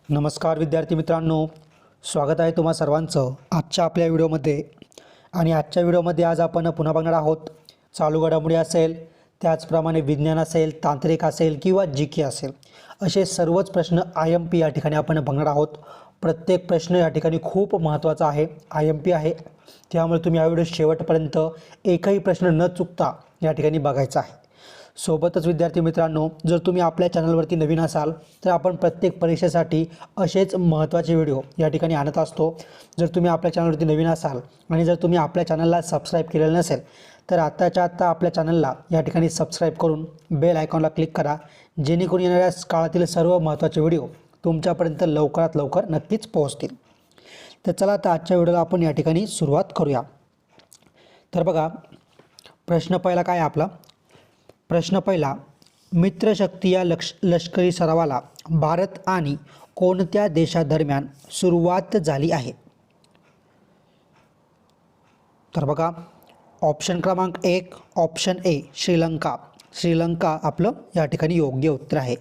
नमस्कार विद्यार्थी मित्रांनो, स्वागत आहे तुम्हा सर्वांचं आजच्या आपल्या व्हिडिओमध्ये। आणि आजच्या व्हिडिओमध्ये आज आपण पुन्हा बघणार आहोत चालू घडामोडी असेल, त्याचप्रमाणे विज्ञान असेल, तांत्रिक असेल किंवा जीके असेल, असे सर्वच प्रश्न IMP या ठिकाणी आपण बघणार आहोत। प्रत्येक प्रश्न या ठिकाणी खूप महत्त्वाचा आहे, IMP आहे, त्यामुळे तुम्ही हा व्हिडिओ शेवटपर्यंत एकही प्रश्न न चुकता या ठिकाणी बघायचा आहे। सोबतच विद्यार्थी मित्रांनो, जर तुम्ही आपल्या चॅनलवरती नवीन असाल तर आपण प्रत्येक परीक्षेसाठी असेच महत्त्वाचे व्हिडिओ या ठिकाणी आणत असतो। जर तुम्ही आपल्या चॅनलवरती नवीन असाल आणि जर तुम्ही आपल्या चॅनलला सबस्क्राईब केलेलं नसेल तर आत्ताच्या आत्ता आपल्या चॅनलला या ठिकाणी सबस्क्राईब करून बेल आयकॉनला क्लिक करा, जेणेकरून येणाऱ्या काळातील सर्व महत्त्वाचे व्हिडिओ तुमच्यापर्यंत लवकरात लवकर नक्कीच पोहोचतील। तर चला आता आजच्या व्हिडिओला आपण या ठिकाणी सुरुवात करूया। तर बघा, प्रश्न पहिला काय आहे आपला। प्रश्न पहिला, मित्रशक्ती या लष्करी सरावाला भारत आणि कोणत्या देशादरम्यान सुरुवात झाली आहे? तर बघा, ऑप्शन क्रमांक 1 ऑप्शन ए श्रीलंका। श्रीलंका आपलं या ठिकाणी योग्य उत्तर आहे।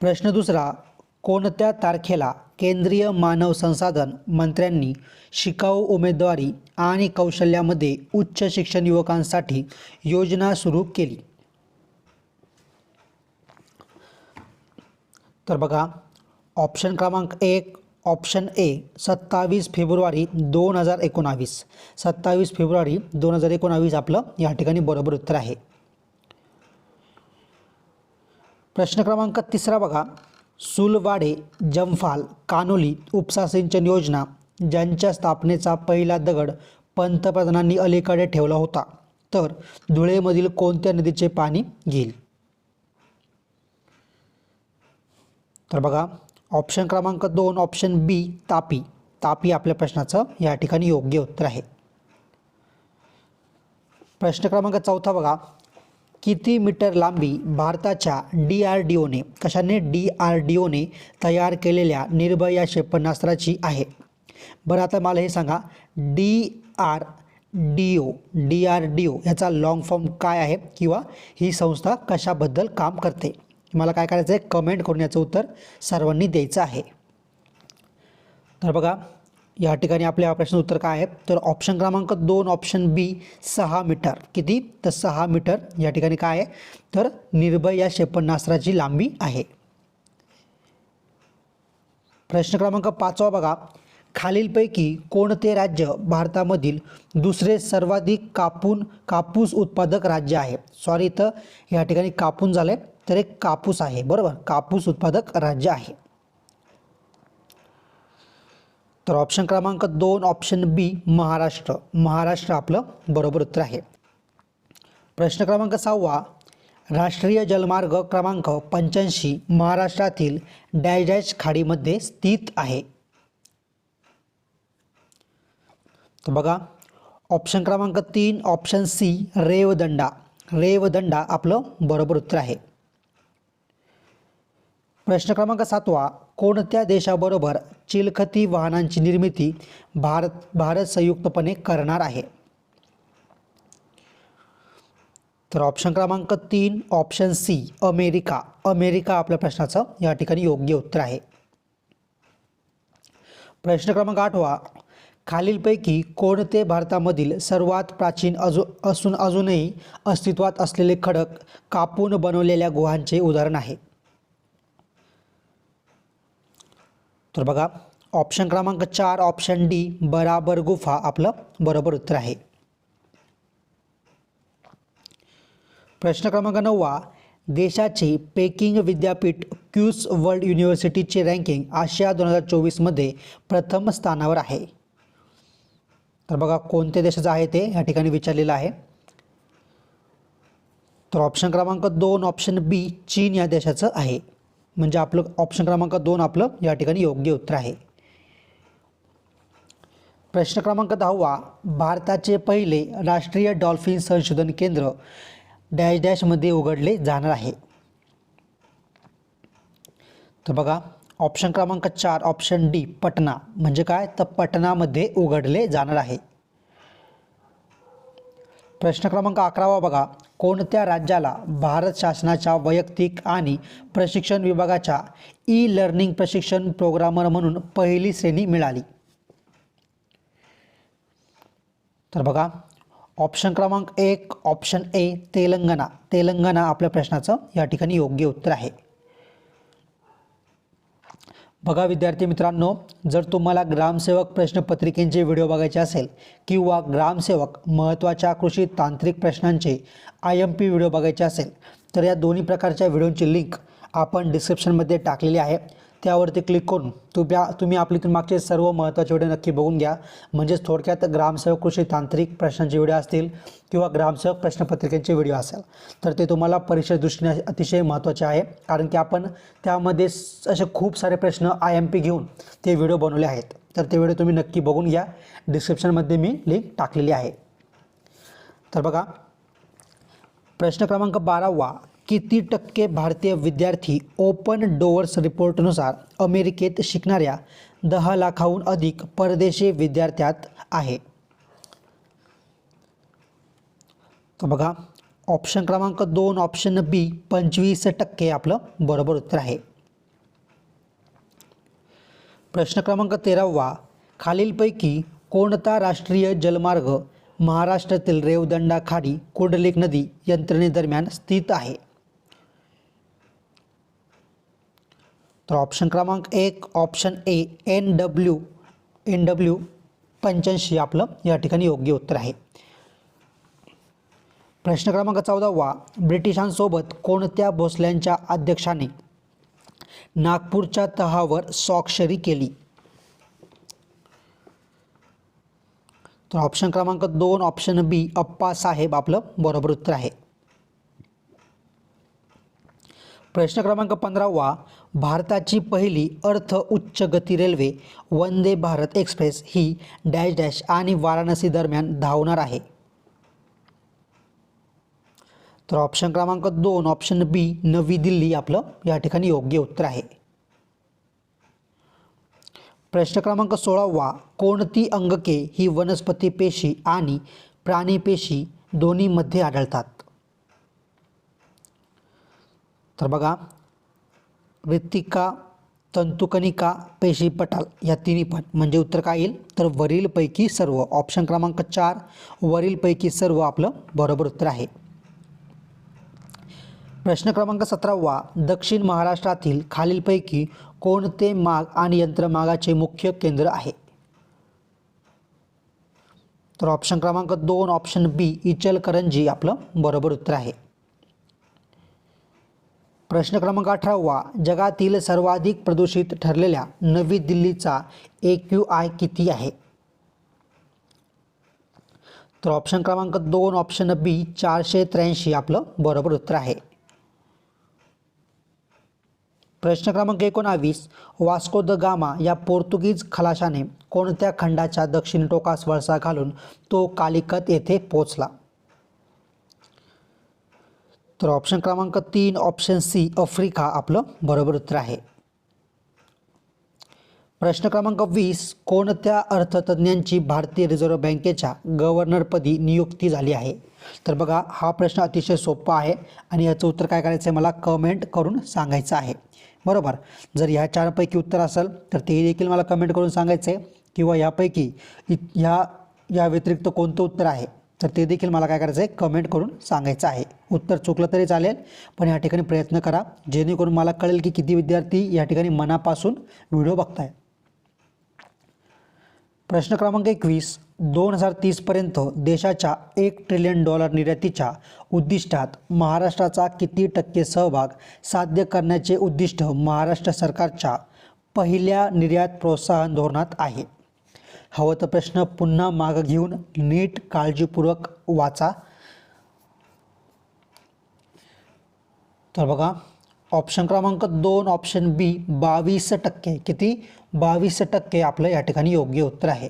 प्रश्न दुसरा, कोणत्या तारखेला केंद्रीय मानव संसाधन मंत्र्यांनी शिकाऊ उमेदवारी आणि कौशल्यामध्ये उच्च शिक्षण युवकांसाठी योजना सुरू केली? तर बघा, ऑप्शन क्रमांक 1 ऑप्शन ए 27 फेब्रुवारी 2019। 27 फेब्रुवारी 2019 आपलं या ठिकाणी बरोबर उत्तर आहे। प्रश्न क्रमांक तिसरा बघा, सुलवाडे जंफाल कानोली उपसा सिंचन योजना ज्यांच्या स्थापनेचा पहिला दगड पंतप्रधानांनी अलीकडे ठेवला होता, तर धुळेमधील कोणत्या नदीचे पाणी घेईल? तर बघा, ऑप्शन क्रमांक 2 ऑप्शन बी तापी। तापी आपल्या प्रश्नाचं या ठिकाणी योग्य उत्तर आहे। प्रश्न क्रमांक 4 बघा, किती मीटर लांबी भारताच्या DRDOने कशाने DRDOने तयार केलेल्या निर्भया क्षेपणास्त्राची आहे? बरं, आता मला हे सांगा, DRDO याचा लॉंग फॉर्म काय आहे किंवा ही संस्था कशाबद्दल काम करते? मला काय करायचं आहे, कमेंट करून याचं उत्तर सर्वांनी द्यायचं आहे। तर बघा, या ठिकाणी आपल्या प्रश्न उत्तर काय आहे, तर ऑप्शन क्रमांक 2 ऑप्शन बी 6 मीटर। किती? तर 6 मीटर या ठिकाणी काय आहे, तर निर्भया क्षेपणास्त्राची लांबी आहे। प्रश्न क्रमांक 5 बघा, खालीलपैकी कोणते राज्य भारतामधील दुसरे सर्वाधिक कापूस उत्पादक राज्य आहे? सॉरी, तर या ठिकाणी कापून झाले, तर एक कापूस आहे, बरोबर, कापूस उत्पादक राज्य आहे। तर ऑप्शन क्रमांक 2 ऑप्शन बी महाराष्ट्र। महाराष्ट्र आपलं बरोबर उत्तर आहे। प्रश्न क्रमांक 6, राष्ट्रीय जलमार्ग क्रमांक 85 महाराष्ट्रातील डॅश डॅश खाडीमध्ये स्थित आहे? तर बघा, ऑप्शन क्रमांक 3 ऑप्शन सी रेवदंडा। रेवदंडा आपलं बरोबर उत्तर आहे। प्रश्न क्रमांक 7, कोणत्या देशाबरोबर चिलखती वाहनांची निर्मिती भारत संयुक्तपणे करणार आहे? तर ऑप्शन क्रमांक 3 ऑप्शन सी अमेरिका। अमेरिका आपल्या प्रश्नाचं या ठिकाणी योग्य उत्तर आहे। प्रश्न क्रमांक 8, खालीलपैकी कोणते भारतामधील सर्वात प्राचीन अजूनही अस्तित्वात असलेले खडक कापून बनवलेल्या गुहांचे उदाहरण आहे? तर बघा, ऑप्शन क्रमांक 4 ऑप्शन डी बराबर गुफा आपलं बरोबर उत्तर आहे। प्रश्न क्रमांक 9, देशाचे पेकिंग विद्यापीठ क्यूस वर्ल्ड युनिव्हर्सिटीचे रँकिंग आशिया 2024 मध्ये प्रथम स्थानावर आहे? तर बघा, कोणत्या देशाचं आहे ते या ठिकाणी विचारलेलं आहे। तर ऑप्शन क्रमांक 2 ऑप्शन बी चीन या देशाचं आहे, म्हणजे आपलं ऑप्शन क्रमांक 2 आपलं या ठिकाणी योग्य उत्तर आहे। प्रश्न क्रमांक 10, भारताचे पहिले राष्ट्रीय डॉल्फिन संशोधन केंद्र डॅश डॅशमध्ये उघडले जाणार आहे? तर बघा, ऑप्शन क्रमांक 4 ऑप्शन डी पटना, म्हणजे काय, तर पटनामध्ये उघडले जाणार आहे। प्रश्न क्रमांक 11 बघा, कोणत्या राज्याला भारत शासनाच्या वैयक्तिक आणि प्रशिक्षण विभागाच्या ई लर्निंग प्रशिक्षण प्रोग्रामर म्हणून पहिली श्रेणी मिळाली? तर बघा, ऑप्शन क्रमांक 1 ऑप्शन ए तेलंगणा. तेलंगणा आपल्या प्रश्नाचं या ठिकाणी योग्य उत्तर आहे. बघा विद्यार्थी मित्रांनो, जर तुम्हाला ग्रामसेवक प्रश्नपत्रिकेचे व्हिडिओ बघायचे असेल किंवा ग्रामसेवक महत्त्वाच्या कृषी तांत्रिक प्रश्नांचे IMP व्हिडिओ बघायचे असेल तर या दोन्ही प्रकारच्या व्हिडिओची लिंक आपण डिस्क्रिप्शनमध्ये टाकलेली आहे. त्यावरती क्लिक करून तुम्ही आपली मागचे सर्व महत्त्वाचे व्हिडिओ नक्की बघून घ्या. म्हणजेच थोडक्यात ग्रामसेवक कृषी तांत्रिक प्रश्नांचे व्हिडिओ असतील किंवा ग्रामसेवक प्रश्नपत्रिकेचे व्हिडिओ असेल तर ते तुम्हाला परीक्षे दृष्टीने अतिशय महत्त्वाचे आहे. कारण की आपण त्यामध्ये असे खूप सारे प्रश्न IMP घेऊन ते व्हिडिओ बनवले आहेत. तर ते व्हिडिओ तुम्ही नक्की बघून घ्या. डिस्क्रिप्शनमध्ये मी लिंक टाकलेली आहे. तर बघा, प्रश्न क्रमांक 12वा. किती टक्के भारतीय विद्यार्थी ओपन डोअर्स रिपोर्टनुसार अमेरिकेत शिकणाऱ्या 10 लाखाहून अधिक परदेशी विद्यार्थ्यात आहे? तर बघा, ऑप्शन क्रमांक 2 ऑप्शन बी 25% आपलं बरोबर उत्तर आहे. प्रश्न क्रमांक 13वा. खालीलपैकी कोणता राष्ट्रीय जलमार्ग महाराष्ट्रातील रेवदंडा खाडी कुंडलिक नदी यंत्रणेदरम्यान स्थित आहे? तर ऑप्शन क्रमांक 1 ऑप्शन ए NW 85 आपलं या ठिकाणी योग्य उत्तर आहे. प्रश्न क्रमांक 14वा. ब्रिटिशांसोबत कोणत्या भोसल्यांच्या अध्यक्षाने नागपूरच्या तहावर स्वाक्षरी केली? तर ऑप्शन क्रमांक 2 ऑप्शन बी अप्पासाहेब आपलं बरोबर उत्तर आहे. प्रश्न क्रमांक 15वा. भारताची पहिली अर्ध उच्च गती रेल्वे वंदे भारत एक्सप्रेस ही डॅश डॅश आणि वाराणसी दरम्यान धावणार आहे? तर ऑप्शन क्रमांक 2 ऑप्शन बी नवी दिल्ली आपलं या ठिकाणी योग्य उत्तर आहे. प्रश्न क्रमांक 16वा. कोणती अंगके ही वनस्पती पेशी आणि प्राणी पेशी दोन्हीमध्ये आढळतात? तर बघा, मृत्तिका, तंतुकणिका, पेशीपटल या तिन्ही पण. म्हणजे उत्तर काय येईल तर वरीलपैकी सर्व. ऑप्शन क्रमांक 4 वरीलपैकी सर्व आपलं बरोबर उत्तर आहे. प्रश्न क्रमांक 17वा. दक्षिण महाराष्ट्रातील खालीलपैकी कोणते माग आणि यंत्रमागाचे मुख्य केंद्र आहे? तर ऑप्शन क्रमांक 2 ऑप्शन बी इचलकरंजी आपलं बरोबर उत्तर आहे. प्रश्न क्रमांक 18वा. जगातील सर्वाधिक प्रदूषित ठरलेल्या नवी दिल्लीचा AQI किती आहे? तर ऑप्शन क्रमांक 2 ऑप्शन बी 483 आपलं बरोबर उत्तर आहे. प्रश्न क्रमांक 19. वास्को द गामा या पोर्तुगीज खलाशाने कोणत्या खंडाच्या दक्षिण टोकास वळसा घालून तो कालिकत येथे पोहोचला? तर ऑप्शन क्रमांक 3 ऑप्शन सी आफ्रिका आपलं बरोबर उत्तर आहे. प्रश्न क्रमांक 20. कोणत्या अर्थतज्ञांची भारतीय रिझर्व्ह बँकेच्या गव्हर्नरपदी नियुक्ती झाली आहे? तर बघा, हा प्रश्न अतिशय सोपा आहे आणि याचं उत्तर काय करायचं आहे मला कमेंट करून सांगायचं आहे. बरोबर, जर ह्या 4पैकी उत्तर असेल तर ते देखील मला कमेंट करून सांगायचं आहे किंवा यापैकी या व्यतिरिक्त कोणतं उत्तर आहे तर ते देखील मला काय करायचं आहे कमेंट करून सांगायचं आहे. उत्तर चुकलं तरी चालेल पण या ठिकाणी प्रयत्न करा जेणेकरून मला कळेल की किती विद्यार्थी या ठिकाणी मनापासून व्हिडिओ बघताय. प्रश्न क्रमांक 21. 2030 पर्यंत देशाच्या $1 ट्रिलियन निर्यातीच्या उद्दिष्टात महाराष्ट्राचा किती टक्के सहभाग साध्य करण्याचे उद्दिष्ट महाराष्ट्र सरकारच्या पहिल्या निर्यात प्रोत्साहन धोरणात आहे? हवं तर प्रश्न पुन्हा मागं घेऊन नीट काळजीपूर्वक वाचा. तर बघा, ऑप्शन क्रमांक 2 ऑप्शन बी 22%. किती? 22% आपलं या ठिकाणी योग्य उत्तर आहे.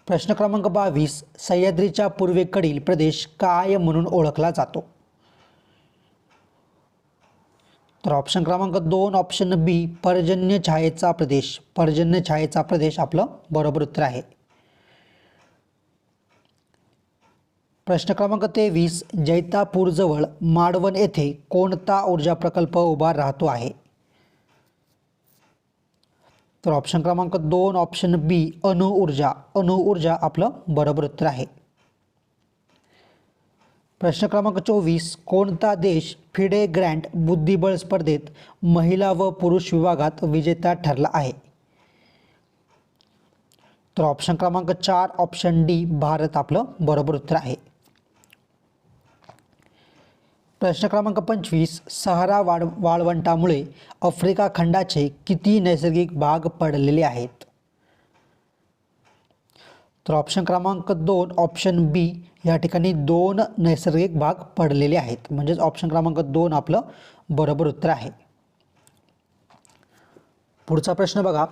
प्रश्न क्रमांक 22. सह्याद्रीच्या पूर्वेकडील प्रदेश काय म्हणून ओळखला जातो? तर ऑप्शन क्रमांक 2 ऑप्शन बी पर्जन्य छायेचा प्रदेश. पर्जन्य छायेचा प्रदेश आपलं बरोबर उत्तर आहे. प्रश्न क्रमांक 23, जैतापूरजवळ माडवण येथे कोणता ऊर्जा प्रकल्प उभा राहतो आहे? तर ऑप्शन क्रमांक 2 ऑप्शन बी अणुऊर्जा. अणुऊर्जा आपलं बरोबर उत्तर आहे. प्रश्न क्रमांक 24, कोणता देश फिडे ग्रँड बुद्धिबळ स्पर्धेत महिला व पुरुष विभागात विजेता ठरला आहे? तर ऑप्शन क्रमांक 4 ऑप्शन डी भारत आपलं बरोबर उत्तर आहे. प्रश्न क्रमांक 25, सहारा वाळवंटामुळे आफ्रिका खंडाचे किती नैसर्गिक भाग पडलेले आहेत? तर ऑप्शन क्रमांक 2 ऑप्शन बी या ठिकाणी 2 नैसर्गिक भाग पडलेले आहेत, म्हणजेच ऑप्शन क्रमांक 2 आपलं बरोबर उत्तर आहे. पुढचा प्रश्न बघा.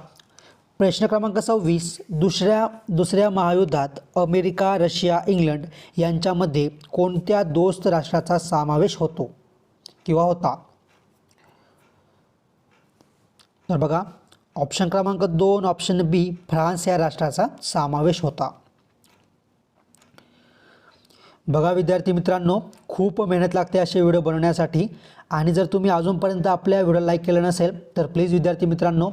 प्रश्न क्रमांक 26, दुसऱ्या महायुद्धात अमेरिका, रशिया, इंग्लंड यांच्यामध्ये कोणत्या दोस्त राष्ट्राचा समावेश होतो किंवा होता? तर बघा, ऑप्शन क्रमांक 2 ऑप्शन बी फ्रान्स या राष्ट्राचा समावेश होता. बघा विद्यार्थी मित्रांनो, खूप मेहनत लागते असे व्हिडिओ बनवण्यासाठी, आणि जर तुम्ही अजूनपर्यंत आपल्या व्हिडिओ लाईक केलं नसेल तर प्लीज विद्यार्थी मित्रांनो,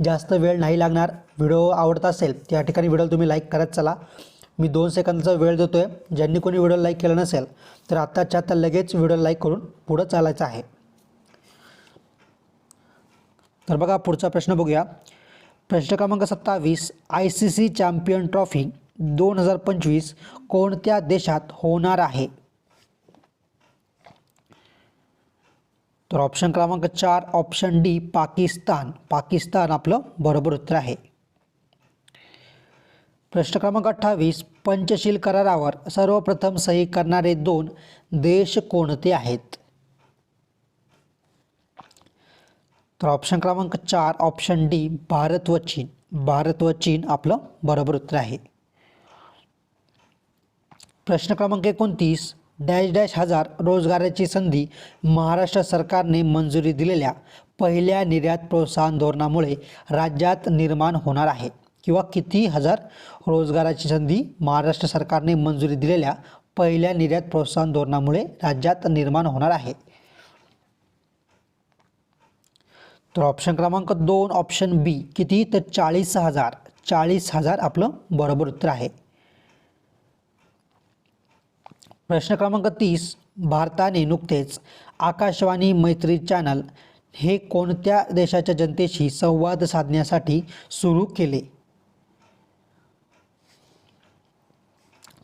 जास्त वेळ नाही लागणार. व्हिडिओ आवडत असेल त्या ठिकाणी व्हिडिओ तुम्ही लाईक करत चला. मी 2 सेकंदाचा वेळ देतो आहे. ज्यांनी कोणी व्हिडिओ लाईक केलं नसेल तर आत्ताच्या आत्ता लगेच व्हिडिओ लाईक करून पुढं चालायचं आहे. तर बघा पुढचा प्रश्न बघूया. प्रश्न क्रमांक 27, ICC चॅम्पियन ट्रॉफी 2025 कोणत्या देशात होणार आहे? तर ऑप्शन क्रमांक 4 ऑप्शन डी पाकिस्तान. पाकिस्तान आपलं बरोबर उत्तर आहे. प्रश्न क्रमांक 28, पंचशील करारावर सर्वप्रथम सही करणारे 2 देश कोणते आहेत? तर ऑप्शन क्रमांक 4 ऑप्शन डी भारत व चीन. भारत व चीन आपलं बरोबर उत्तर आहे. प्रश्न क्रमांक 29, डॅश डॅश हजार रोजगाराची संधी महाराष्ट्र सरकारने मंजुरी दिलेल्या पहिल्या निर्यात प्रोत्साहन धोरणामुळे राज्यात निर्माण होणार आहे, किंवा किती हजार रोजगाराची संधी महाराष्ट्र सरकारने मंजुरी दिलेल्या पहिल्या निर्यात प्रोत्साहन धोरणामुळे राज्यात निर्माण होणार आहे? तर ऑप्शन क्रमांक 2 ऑप्शन बी किती, तर 40,000. 40,000 आपलं बरोबर उत्तर आहे. प्रश्न क्रमांक 30, भारताने नुकतेच आकाशवाणी मैत्री चॅनल हे कोणत्या देशाच्या जनतेशी संवाद साधण्यासाठी सुरू केले?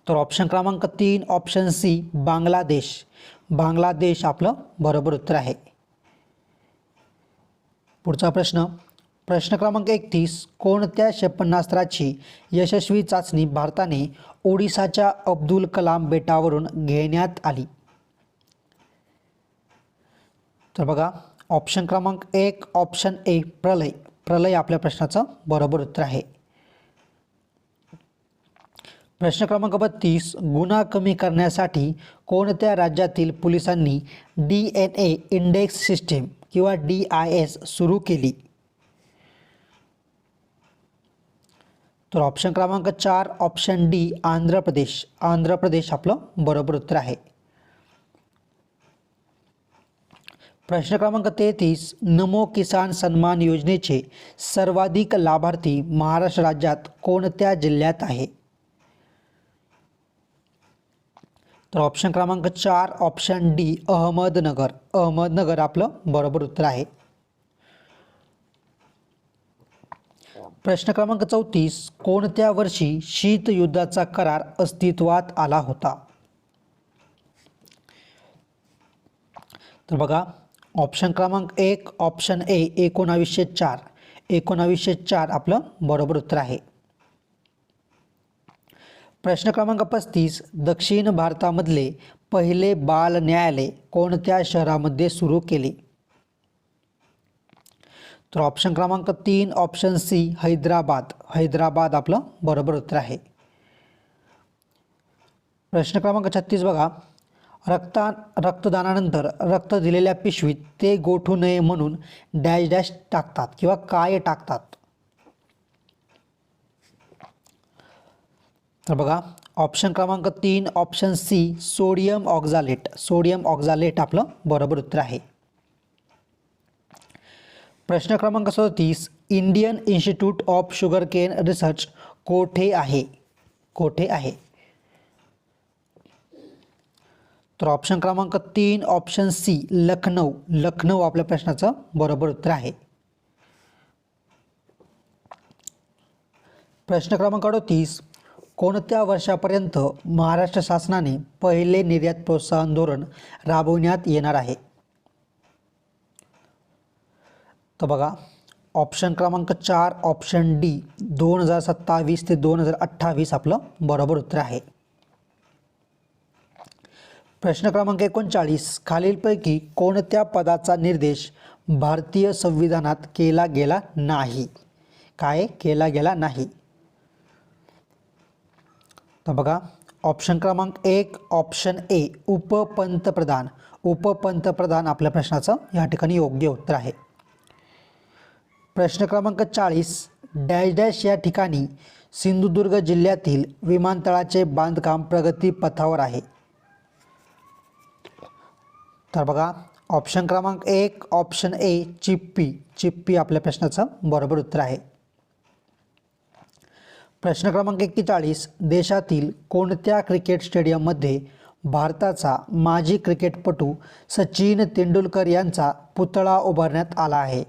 तर ऑप्शन क्रमांक 3 ऑप्शन सी बांगलादेश. बांगलादेश आपलं बरोबर उत्तर आहे. पुढचा प्रश्न. प्रश्न क्रमांक 31, कोणत्या क्षेपणास्त्राची यशस्वी चाचणी भारताने ओडिसाच्या अब्दुल कलाम बेटावरून घेण्यात आली? तर बघा, ऑप्शन क्रमांक 1 ऑप्शन ए प्रलय. प्रलय आपल्या प्रश्नाचं बरोबर उत्तर आहे. प्रश्न क्रमांक 32, गुन्हा कमी करण्यासाठी कोणत्या राज्यातील पोलिसांनी DNA इंडेक्स सिस्टीम किंवा DIS सुरू केली? तर ऑप्शन क्रमांक 4 ऑप्शन डी आंध्र प्रदेश. आंध्र प्रदेश आपलं बरोबर उत्तर आहे. प्रश्न क्रमांक 33, नमो किसान सन्मान योजनेचे सर्वाधिक लाभार्थी महाराष्ट्र राज्यात कोणत्या जिल्ह्यात आहे? तर ऑप्शन क्रमांक 4 ऑप्शन डी अहमदनगर. अहमदनगर आपलं बरोबर उत्तर आहे. प्रश्न क्रमांक 34, कोणत्या वर्षी शीतयुद्धाचा करार अस्तित्वात आला होता? तर बघा, ऑप्शन क्रमांक 1 ऑप्शन ए 1904. 1904 आपलं बरोबर उत्तर आहे. प्रश्न क्रमांक 35, दक्षिण भारतामधले पहिले बाल न्यायालय कोणत्या शहरामध्ये सुरू केले? तर ऑप्शन क्रमांक 3 ऑप्शन सी हैदराबाद. हैदराबाद आपलं बरोबर उत्तर आहे. प्रश्न क्रमांक 36 बघा, रक्तदानानंतर रक्त दिलेल्या पिशवीत ते गोठू नये म्हणून डॅश डॅश टाकतात किंवा काय टाकतात? तर बघा, ऑप्शन क्रमांक 3 ऑप्शन सी सोडियम ऑक्झालेट. सोडियम ऑक्झालेट आपलं बरोबर उत्तर आहे. प्रश्न क्रमांक 37 Indian institute of sugar cane research कोठे आहे? कोठे आहे? तर ऑप्शन क्रमांक 3 ऑप्शन सी लखनौ. लखनौ आपल्या प्रश्नाचं बरोबर उत्तर आहे. प्रश्न क्रमांक 38 कोणत्या वर्षापर्यंत महाराष्ट्र शासनाने पहिले निर्यात प्रोत्साहन धोरण राबवण्यात येणार आहे? तर बघा ऑप्शन क्रमांक 4 ऑप्शन डी 2027 ते 2028 आपलं बरोबर उत्तर आहे. प्रश्न क्रमांक 39 खालीलपैकी कोणत्या पदाचा निर्देश भारतीय संविधानात केला गेला नाही? काय केला गेला नाही? तर बघा ऑप्शन क्रमांक 1 ऑप्शन ए उपपंतप्रधान. उपपंतप्रधान आपल्या प्रश्नाचं या ठिकाणी योग्य उत्तर आहे. प्रश्न क्रमांक 40 डॅश डॅश या ठिकाणी सिंधुदुर्ग जिल्ह्यातील विमानतळाचे बांधकाम प्रगतीपथावर आहे. तर बघा ऑप्शन क्रमांक 1 ऑप्शन ए चिप्पी. चिप्पी आपल्या प्रश्नाचं बरोबर उत्तर आहे. प्रश्न क्रमांक 41 देशातील कोणत्या क्रिकेट स्टेडियममध्ये भारताचा माजी क्रिकेटपटू सचिन तेंडुलकर यांचा पुतळा उभारण्यात आला आहे?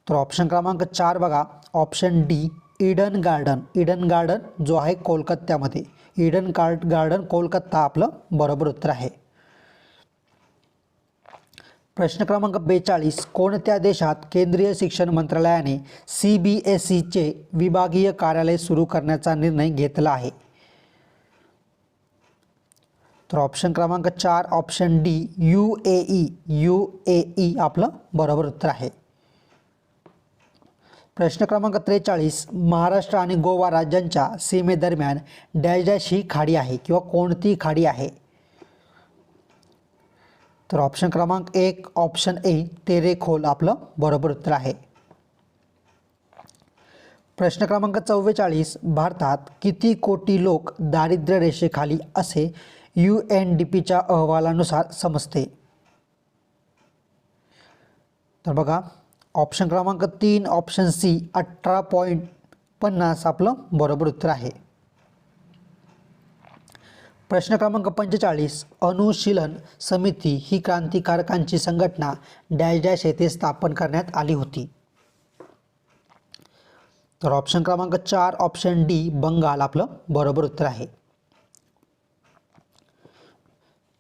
तर ऑप्शन क्रमांक 4 बघा option D Eden garden. Eden garden जो आहे कोलकात्यामध्ये. ईडन गार्डन कोलकाता आपलं बरोबर उत्तर आहे. प्रश्न क्रमांक 42 कोणत्या देशात केंद्रीय शिक्षण मंत्रालयाने CBSEचे विभागीय कार्यालय सुरू करण्याचा निर्णय घेतला आहे? तर ऑप्शन क्रमांक 4 ऑप्शन डी UAE. UAE आपलं बरोबर उत्तर आहे. प्रश्न क्रमांक 43 महाराष्ट्र आणि गोवा राज्यांच्या सीमेदरम्यान डॅश डॅश ही खाडी आहे किंवा कोणती खाडी आहे? तर ऑप्शन क्रमांक 1 ऑप्शन ए तेरेखोल आपलं बरोबर उत्तर आहे. प्रश्न क्रमांक 44 भारतात किती कोटी लोक दारिद्र्य रेषेखाली असे UNDPच्या अहवालानुसार समजते? तर बघा ऑप्शन क्रमांक 3 ऑप्शन सी 18.50 आपलं बरोबर उत्तर आहे. प्रश्न क्रमांक 45 अनुशीलन समिती ही क्रांतिकारकांची संघटना डॅश डॅश येथे स्थापन करण्यात आली होती? तर ऑप्शन क्रमांक 4 ऑप्शन डी बंगाल आपलं बरोबर उत्तर आहे.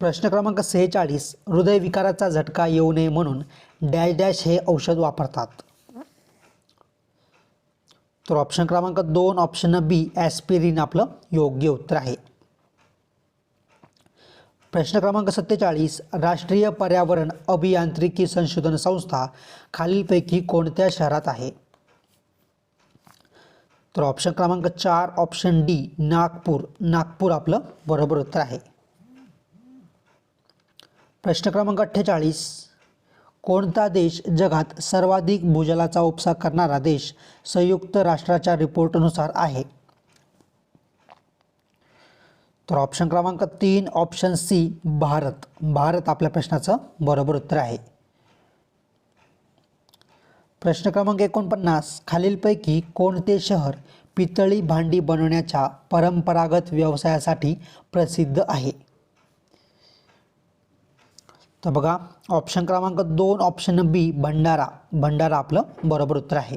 प्रश्न क्रमांक 46 हृदयविकाराचा झटका येऊ नये म्हणून डॅश डॅश हे औषध वापरतात? तर ऑप्शन क्रमांक 2 ऑप्शन बी ॲस्पिरिन आपलं योग्य उत्तर आहे. प्रश्न क्रमांक 47 राष्ट्रीय पर्यावरण अभियांत्रिकी संशोधन संस्था खालीलपैकी कोणत्या शहरात आहे? तर ऑप्शन क्रमांक 4 ऑप्शन डी नागपूर. नागपूर आपलं बरोबर उत्तर आहे. प्रश्न क्रमांक 48 कोणता देश जगात सर्वाधिक भूजलाचा उपसा करणारा देश संयुक्त राष्ट्राच्या रिपोर्टनुसार आहे? तर ऑप्शन क्रमांक 3 ऑप्शन सी भारत. भारत आपल्या प्रश्नाचं बरोबर उत्तर आहे. प्रश्न क्रमांक 49 खालीलपैकी कोणते शहर पितळी भांडी बनवण्याच्या परंपरागत व्यवसायासाठी प्रसिद्ध आहे? तर बघा ऑप्शन क्रमांक 2 ऑप्शन बी भंडारा. भंडारा आपलं बरोबर उत्तर आहे.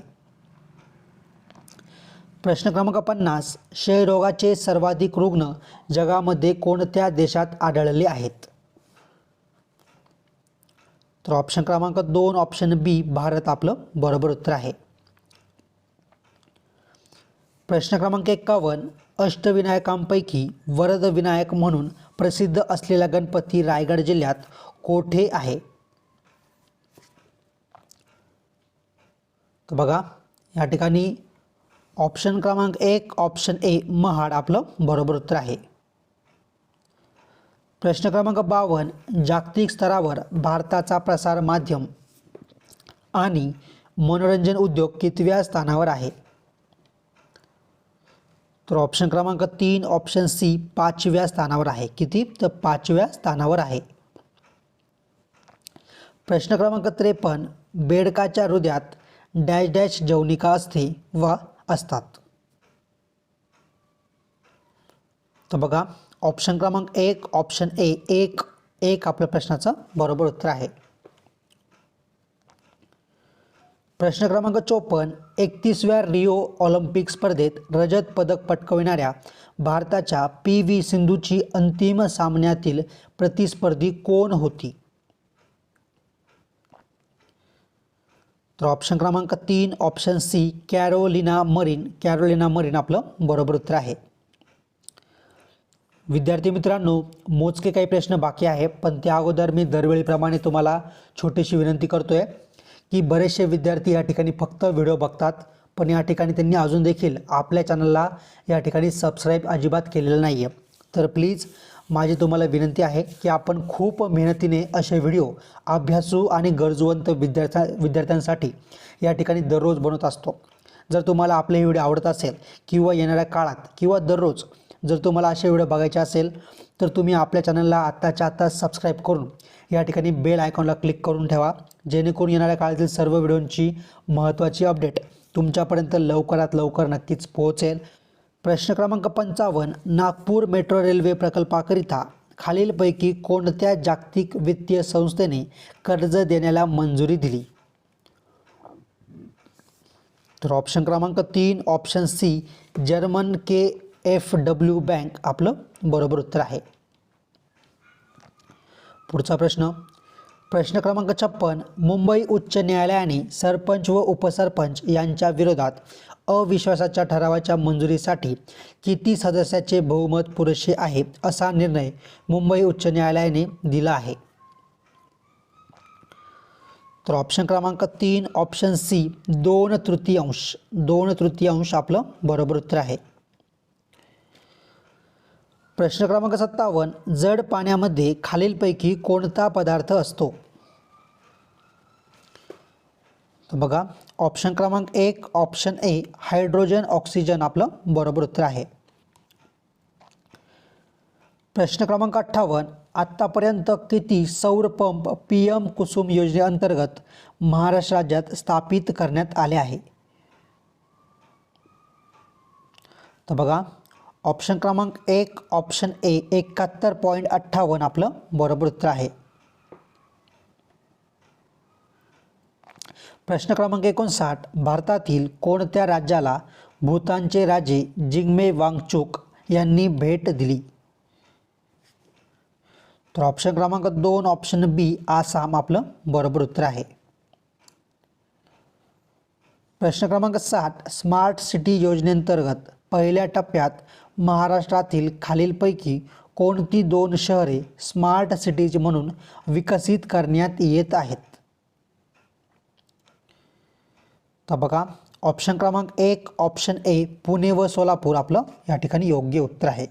प्रश्न क्रमांक 50 क्षयरोगाचे सर्वाधिक रुग्ण जगामध्ये कोणत्या देशात आढळले आहेत? तर ऑप्शन क्रमांक 2 ऑप्शन बी भारत आपलं बरोबर उत्तर आहे. प्रश्न क्रमांक 51 अष्टविनायकांपैकी वरदविनायक म्हणून प्रसिद्ध असलेला गणपती रायगड जिल्ह्यात कोठे आहे? तर बघा या ठिकाणी ऑप्शन क्रमांक 1 ऑप्शन ए महाड आपलं बरोबर उत्तर आहे. प्रश्न क्रमांक 52 जागतिक स्तरावर भारताचा प्रसार माध्यम आणि मनोरंजन उद्योग कितव्या स्थानावर आहे? तर ऑप्शन क्रमांक 3 ऑप्शन सी 5व्या स्थानावर आहे. किती? तर 5व्या स्थानावर आहे. प्रश्न क्रमांक 53 बेडकाच्या हृदयात डॅश डॅश जवनिका असते व असतात. तर बघा ऑप्शन क्रमांक 1 ऑप्शन ए 1 आपल्या प्रश्नाचं बरोबर उत्तर आहे. प्रश्न क्रमांक 54 31व्या रिओ ऑलिम्पिक स्पर्धेत रजत पदक पटकाविणाऱ्या भारताच्या PV सिंधूची अंतिम सामन्यातील प्रतिस्पर्धी कोण होती? तर ऑप्शन क्रमांक 3 ऑप्शन सी कॅरोलिना मरीन आपलं बरोबर उत्तर आहे. विद्यार्थी मित्रांनो, मोजके काही प्रश्न बाकी आहे, पण त्या अगोदर मी दरवेळीप्रमाणे तुम्हाला छोटीशी विनंती करतोय की बरेचसे विद्यार्थी या ठिकाणी फक्त व्हिडिओ बघतात, पण या ठिकाणी त्यांनी अजून देखील आपल्या चॅनलला या ठिकाणी सबस्क्राईब अजिबात केलेलं नाही आहे. तर प्लीज माझी तुम्हाला विनंती आहे की आपण खूप मेहनतीने असे व्हिडिओ अभ्यासू आणि गरजवंत विद्यार्थ्यांसाठी या ठिकाणी दररोज बनवत असतो. जर तुम्हाला आपले व्हिडिओ आवडत असेल किंवा येणाऱ्या काळात किंवा दररोज जर तुम्हाला असे व्हिडिओ बघायचे असेल तर तुम्ही आपल्या चॅनलला आत्ताच्या आत्ता सबस्क्राईब करून या ठिकाणी बेल आयकॉनला क्लिक करून ठेवा, जेणेकरून येणाऱ्या काळातील सर्व व्हिडिओंची महत्त्वाची अपडेट तुमच्यापर्यंत लवकरात लवकर नक्कीच पोहोचेल. प्रश्न क्रमांक 55 नागपूर मेट्रो रेल्वे प्रकल्पाकरिता खालीलपैकी कोणत्या जागतिक वित्तीय संस्थेने कर्ज देण्याला मंजुरी दिली? तर ऑप्शन क्रमांक 3 option C German KfW bank आपलं बरोबर उत्तर आहे. पुढचा प्रश्न क्रमांक 56 मुंबई उच्च न्यायालयाने सरपंच व उपसरपंच यांच्या विरोधात अविश्वासाच्या ठरावाच्या मंजुरीसाठी किती सदस्याचे बहुमत पुरेसे आहे असा निर्णय मुंबई उच्च न्यायालयाने दिला आहे? तर ऑप्शन क्रमांक 3 ऑप्शन सी 2/3 आपलं बरोबर उत्तर आहे. प्रश्न क्रमांक 57 जड पाण्यामध्ये खालीलपैकी कोणता पदार्थ असतो? तर बघा ऑप्शन क्रमांक 1 ऑप्शन ए हायड्रोजन ऑक्सिजन आपलं बरोबर उत्तर आहे. प्रश्न क्रमांक 58 आत्तापर्यंत किती सौर पंप PM कुसुम योजनेअंतर्गत महाराष्ट्र राज्यात स्थापित करण्यात आले आहे? तर बघा ऑप्शन क्रमांक 1 ऑप्शन ए 71.58 आपलं बरोबर उत्तर आहे. प्रश्न क्रमांक 59 भारतातील कोणत्या राज्याला भूतानचे राजे जिग्मे वांगचुक यांनी भेट दिली? तर ऑप्शन क्रमांक 2 ऑप्शन बी आसाम आपलं बरोबर उत्तर आहे. प्रश्न क्रमांक 60 स्मार्ट सिटी योजनेअंतर्गत पहिल्या टप्प्यात महाराष्ट्रातील खालीलपैकी कोणती 2 शहरे स्मार्ट सिटीज म्हणून विकसित करण्यात येत आहेत? तर बघा ऑप्शन क्रमांक 1 ऑप्शन ए पुणे व सोलापूर आपलं या ठिकाणी योग्य उत्तर आहे.